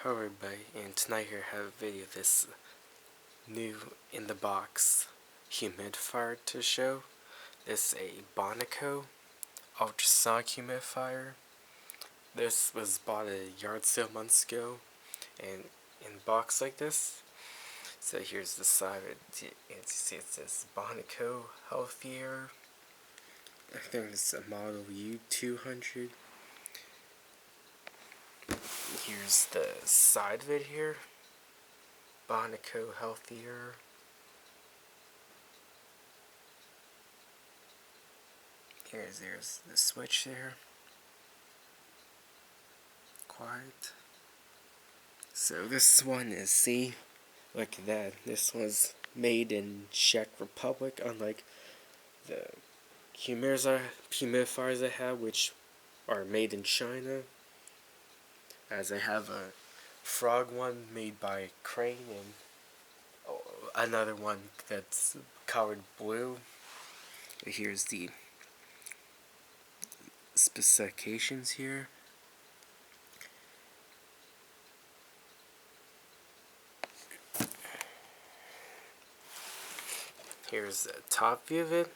Hello everybody, and tonight here I have a video of this new in the box humidifier to show. This is a Boneco ultrasonic humidifier. This was bought at a yard sale months ago and in a box like this. So here's the side of it. As you see, it says Boneco Healthier. I think it's a model U200. Here's the side of it here. Boneco Healthier. There's the switch there. Quiet. So this one is, see, look at that. This one's made in Czech Republic, unlike the humidifiers I have, which are made in China. As I have a frog one made by Crane and another one that's colored blue. Here's the specifications here. Here's the top view of it.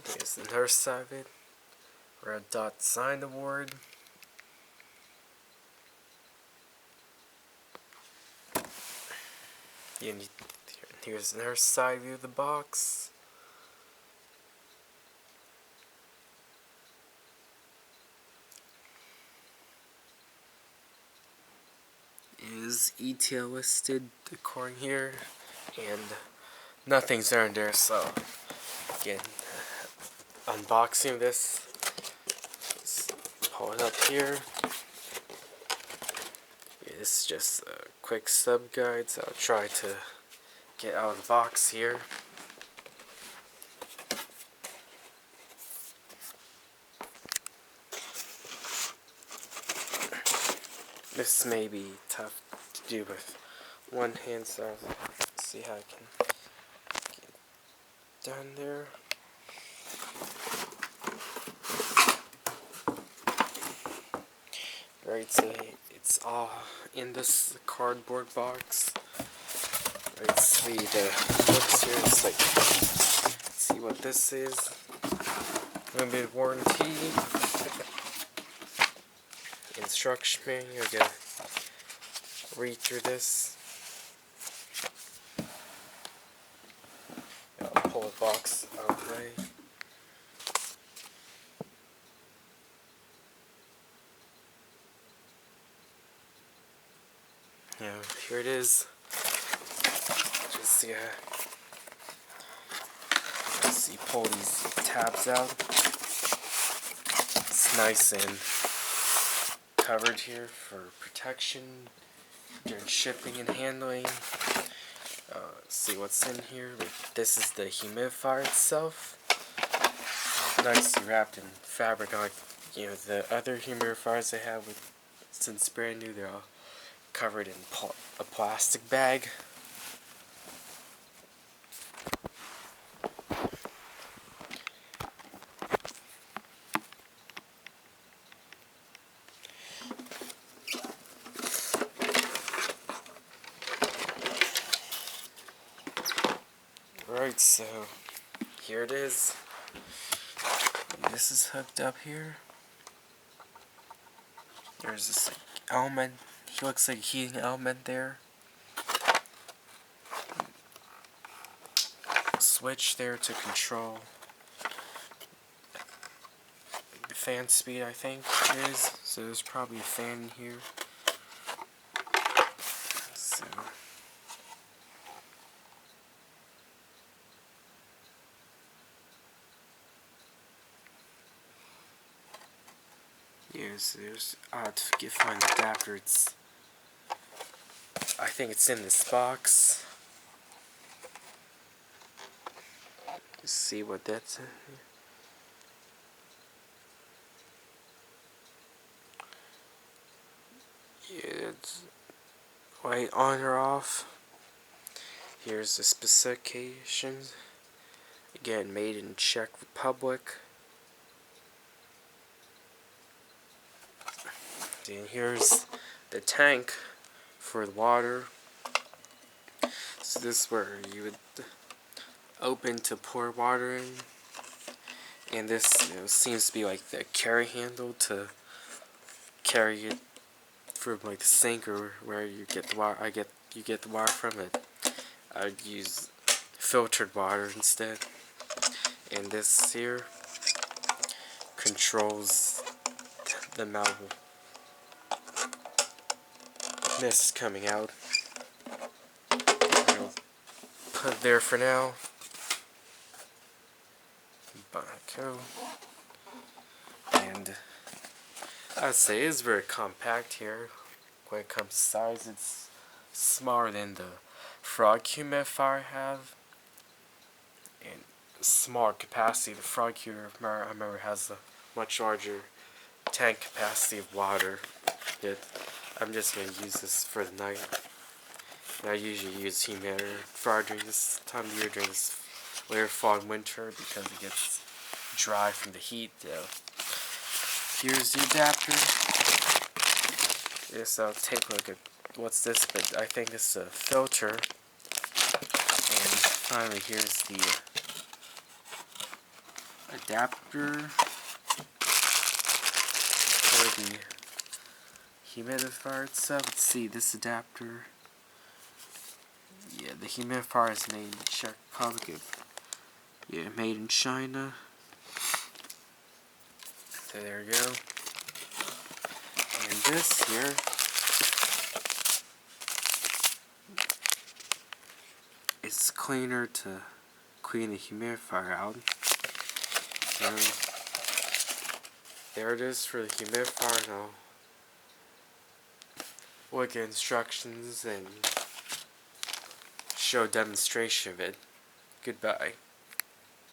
Here's the nurse side of it. Red dot sign award. Here's the nurse side view of the box. Is ETL listed according here, and nothing's earned there, so again, unboxing this, just pull it up here. This is just a quick sub guide, so I'll try to get out of the box here. This may be tough to do with one hand, so let's see how I can get done there. Right, so it's all in this cardboard box. Right, see the books here. It's like, see what this is. Limited warranty. Instruction manual. You gotta read through this. I'll pull the box out of the way. Yeah, here it is. Just see, pull these tabs out. It's nice and covered here for protection during shipping and handling. See what's in here. This is the humidifier itself. Nicely wrapped in fabric, like the other humidifiers I have. Since brand new, they're all covered in a plastic bag. Right, so here it is. This is hooked up here. There's this element. He looks like a heating element there. Switch there to control the fan speed, I think it is. So there's probably a fan in here. So there's I'll have to find the adapter. I think it's in this box. Let's see what that's in here. Yeah, it's light on or off. Here's the specifications. Again, made in Czech Republic. Then here's the tank for the water. So this is where you would open to pour water in. And this seems to be like the carry handle to carry it from like the sink or where you get the water. You get the water from it. I'd use filtered water instead. And this here controls the amount of mist coming out. I'll put it there for now. Boneco. And I'd say it's very compact here. When it comes to size, it's smaller than the frog humidifier I have. And smaller capacity. The frog humidifier I remember has a much larger tank capacity of water. Yet I'm just going to use this for the night. And I usually use humidifier during this time of year, during this later fall and winter, because it gets dry from the heat. Here's the adapter. Yes, I'll take a look at what's this, but I think this is a filter. And finally, here's the adapter for the humidifier itself. Let's see, this adapter. Yeah, the humidifier is made in the Czech Republic. Yeah, made in China. So there you go. And this here is cleaner to clean the humidifier out. And there it is for the humidifier. Now look at instructions and show a demonstration of it. Goodbye.